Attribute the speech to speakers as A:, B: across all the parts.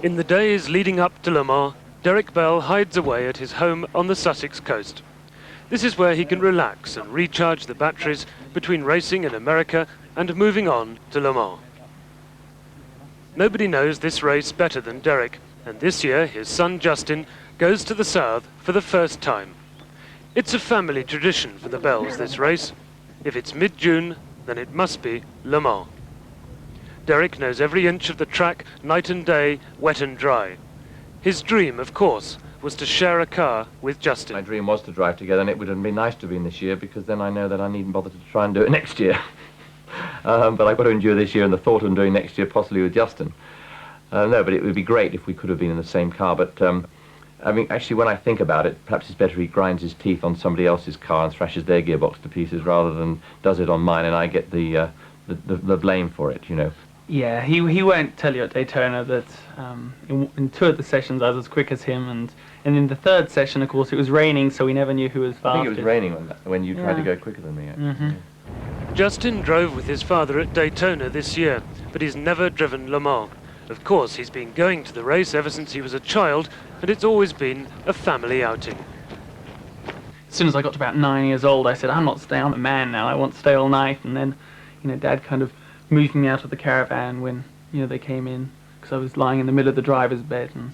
A: In the days leading up to Le Mans, Derek Bell hides away at his home on the Sussex coast. This is where he can relax and recharge the batteries between racing in America and moving on to Le Mans. Nobody knows this race better than Derek, and this year his son Justin goes to the south for the first time. It's a family tradition for the Bells, this race. If it's mid-June, then it must be Le Mans. Derek knows every inch of the track, night and day, wet and dry. His dream, of course, was to share a car with Justin.
B: My dream was to drive together, and it would have been nice to be in this year, because then I know that I needn't bother to try and do it next year. But I've got to endure this year and the thought of doing next year possibly with Justin. No, but it would be great if we could have been in the same car. But I mean, actually, when I think about it, perhaps it's better he grinds his teeth on somebody else's car and thrashes their gearbox to pieces rather than does it on mine and I get the blame for it, you know.
C: Yeah, he won't tell you at Daytona that in two of the sessions I was as quick as him, and in the third session, of course, it was raining, so we never knew who was fastest.
B: I think it was raining when you tried to go quicker than me, actually.
C: Mm-hmm.
B: Yeah.
A: Justin drove with his father at Daytona this year, but he's never driven Le Mans. Of course, he's been going to the race ever since he was a child, and it's always been a family outing.
C: As soon as I got to about 9 years old, I said, I'm not staying, I'm a man now, I want to stay all night. And then, you know, Dad kind of moved me out of the caravan when, you know, they came in, because I was lying in the middle of the driver's bed. And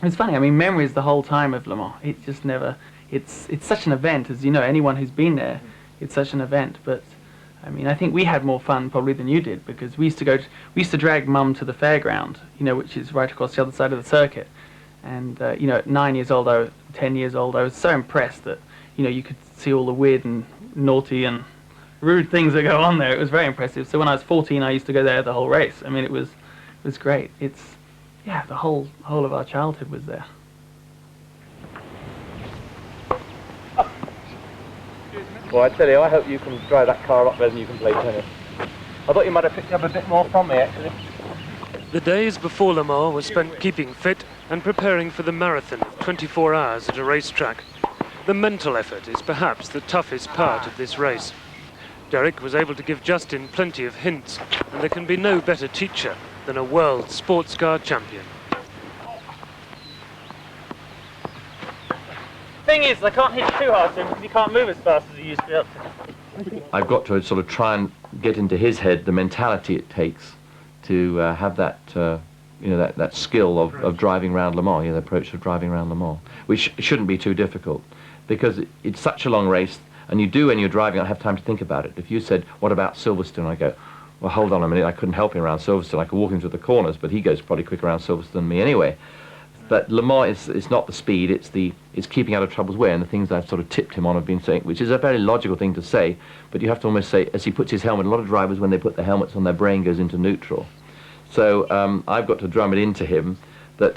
C: it's funny, I mean, memories the whole time of Le Mans. It just never, it's such an event, as you know, anyone who's been there, it's such an event. But I mean, I think we had more fun probably than you did, because we used to drag Mum to the fairground, you know, which is right across the other side of the circuit. And you know, at 9 years old, 10 years old, I was so impressed that, you know, you could see all the weird and naughty and rude things that go on there. It was very impressive. So when I was 14, I used to go there the whole race. I mean, it was great. It's, yeah, the whole of our childhood was there.
B: Well, I tell you, I hope you can drive that car up better than you can play tennis. I thought you might have picked up a bit more from me, actually.
A: The days before Le Mans were spent keeping fit and preparing for the marathon of 24 hours at a racetrack. The mental effort is perhaps the toughest part of this race. Derek was able to give Justin plenty of hints, and there can be no better teacher than a world sports car champion.
C: Thing is, I can't hit too hard to him because he can't move as fast as he used to be able to.
B: I've got to sort of try and get into his head the mentality it takes to have that, you know, that skill of driving around Le Mans, you know, the approach of driving around Le Mans, which shouldn't be too difficult, because it's such a long race, and you do, when you're driving, I have time to think about it. If you said, what about Silverstone? I go, well, hold on a minute, I couldn't help him around Silverstone. I could walk him through the corners, but he goes probably quicker around Silverstone than me anyway. But Le Mans is not the speed, it's keeping out of trouble's way, and the things I've sort of tipped him on have been saying, which is a very logical thing to say, but you have to almost say, as he puts his helmet, a lot of drivers, when they put their helmets on, their brain goes into neutral. So I've got to drum it into him that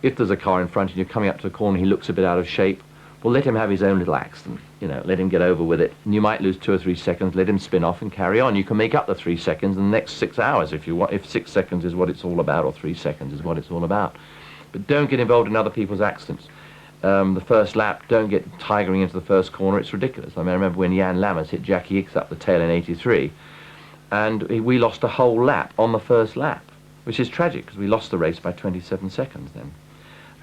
B: if there's a car in front and you're coming up to the corner, he looks a bit out of shape, well, let him have his own little accident, you know, let him get over with it. And you might lose 2 or 3 seconds, let him spin off and carry on. You can make up the 3 seconds in the next 6 hours if you want, if 6 seconds is what it's all about, or 3 seconds is what it's all about. But don't get involved in other people's accidents. The first lap, don't get tigering into the first corner, it's ridiculous. I mean, I remember when Jan Lammers hit Jackie Hicks up the tail in '83, and we lost a whole lap on the first lap, which is tragic, because we lost the race by 27 seconds then.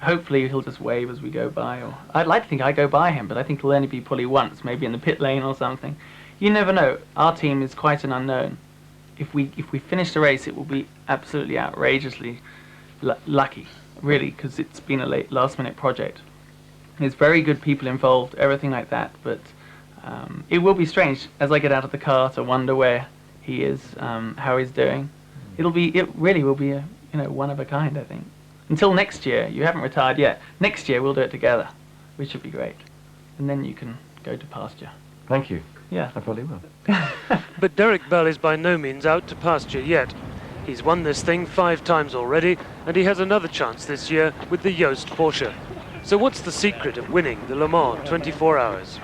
C: Hopefully he'll just wave as we go by, or I'd like to think I go by him, but I think it'll only be probably once, maybe in the pit lane or something. You never know. Our team is quite an unknown. If we finish the race, it will be absolutely outrageously lucky, really, because it's been a last-minute project. There's very good people involved, everything like that, but it will be strange as I get out of the car to wonder where he is, how he's doing. It really will be a, you know, one of a kind, I think. Until next year, you haven't retired yet. Next year we'll do it together, which should be great. And then you can go to pasture.
B: Thank you.
C: Yeah.
B: I probably will.
A: But Derek Bell is by no means out to pasture yet. He's won this thing 5 times already, and he has another chance this year with the Yost Porsche. So what's the secret of winning the Le Mans 24 hours?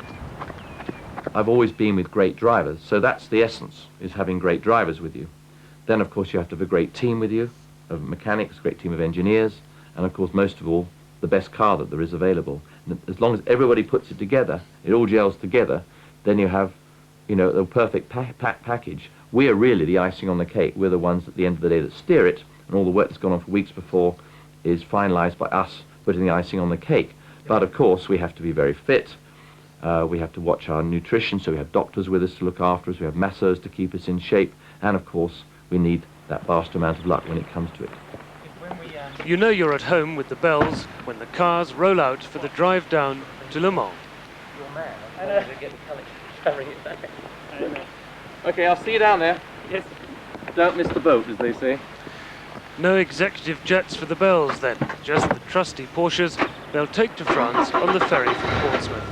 B: I've always been with great drivers, so that's the essence, is having great drivers with you. Then, of course, you have to have a great team with you, of mechanics, a great team of engineers, and, of course, most of all, the best car that there is available. And as long as everybody puts it together, it all gels together, then you have, you know, the perfect package. We're really the icing on the cake. We're the ones at the end of the day that steer it, and all the work that's gone on for weeks before is finalised by us putting the icing on the cake. But of course we have to be very fit. We have to watch our nutrition, so we have doctors with us to look after us, we have masseurs to keep us in shape, and of course we need that vast amount of luck when it comes to it.
A: You know you're at home with the bells when the cars roll out for the drive down to Le Mans.
B: Okay, I'll see you down there.
C: Yes.
B: Don't miss the boat, as they say.
A: No executive jets for the bells then, just the trusty Porsches they'll take to France on the ferry from Portsmouth.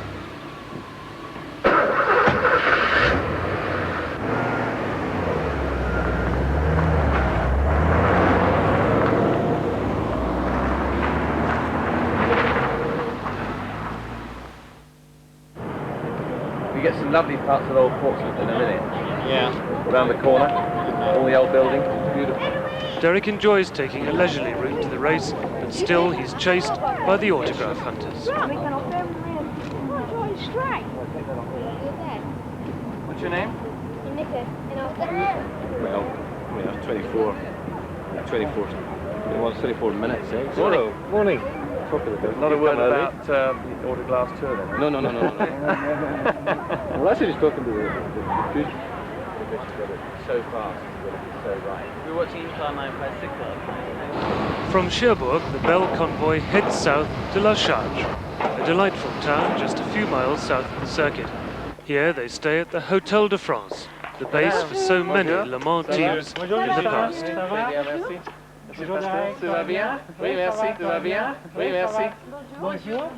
B: We get some lovely parts of old Portsmouth in a minute.
C: Yeah.
B: Around the corner, all the old buildings, beautiful.
A: Derek enjoys taking a leisurely route to the race, but still he's chased by the autograph hunters.
B: What's your name?
D: Well, we have 24 minutes, eh?
B: Morning.
D: Morning.
B: Not a word about the autograph tour then?
D: No. Well, actually just talking to the
B: So fast, so right.
C: We're watching Car 956.
A: From Cherbourg, the bell convoy heads south to La Charge, a delightful town just a few miles south of the circuit. Here they stay at the Hotel de France, the base for so many Le Mans teams in the past.
B: Tout va bien? Oui, merci. Tout va bien? Oui, merci.
E: Bonjour,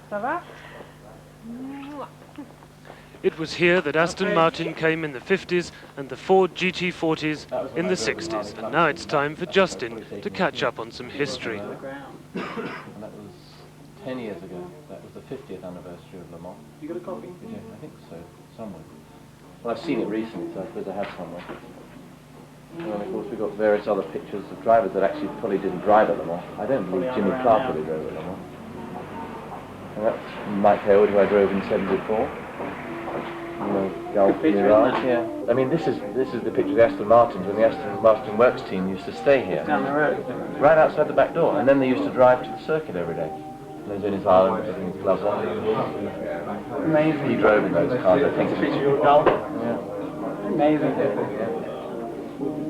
E: ça va?
A: It was here that Aston Martin came in the 50s and the Ford GT40s in the 60s, and now it's time for Justin to catch up on some history.
B: And that was 10 years ago. That was the 50th anniversary of Le Mans.
C: You got a copy?
B: Did you? I think so, somewhere. Well, I've seen it recently, so I suppose I have somewhere. And then, of course, we've got various other pictures of drivers that actually probably didn't drive at Le Mans. I don't believe Jimmy Clark really drove at Le Mans. And that's Mike Hayward, who I drove in '74. Golf Mirage, yeah. I mean, this is the picture of the Aston Martins when the Aston Martin Works team used to stay here.
C: Down the road.
B: Right outside the back door, and then they used to drive to the circuit every day. And he was in his island, putting his gloves on.
C: Amazing.
B: He drove in those cars, I think.
C: Picture of your golf.
B: Yeah.
C: Amazing.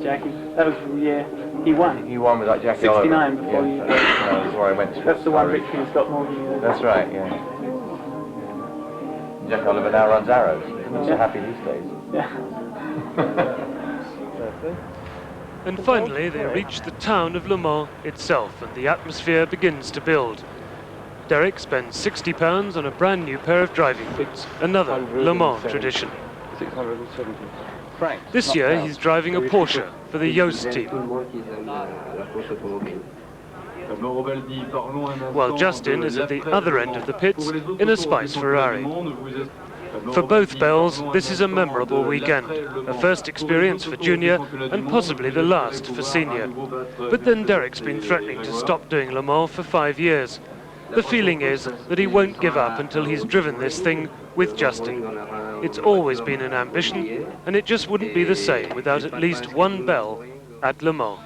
C: Jackie, that was the year he won.
B: He won with that Jackie
C: 69
B: Oliver.
C: before you.
B: That's where I went to.
C: That's the one victory he's got more than you.
B: That's right, yeah. Jackie Oliver now runs Arrows. He's so happy these days.
C: Yeah.
A: And finally they reach the town of Le Mans itself, and the atmosphere begins to build. Derek spends £60 on a brand new pair of driving boots, another Le Mans tradition.
D: 670
B: Frank.
A: This year he's driving a Porsche for the Yost team, while Justin is at the other end of the pits in a Spice Ferrari. For both bells, this is a memorable weekend, a first experience for Junior and possibly the last for Senior. But then Derek's been threatening to stop doing Le Mans for 5 years. The feeling is that he won't give up until he's driven this thing with Justin. It's always been an ambition, and it just wouldn't be the same without at least one bell at Le Mans.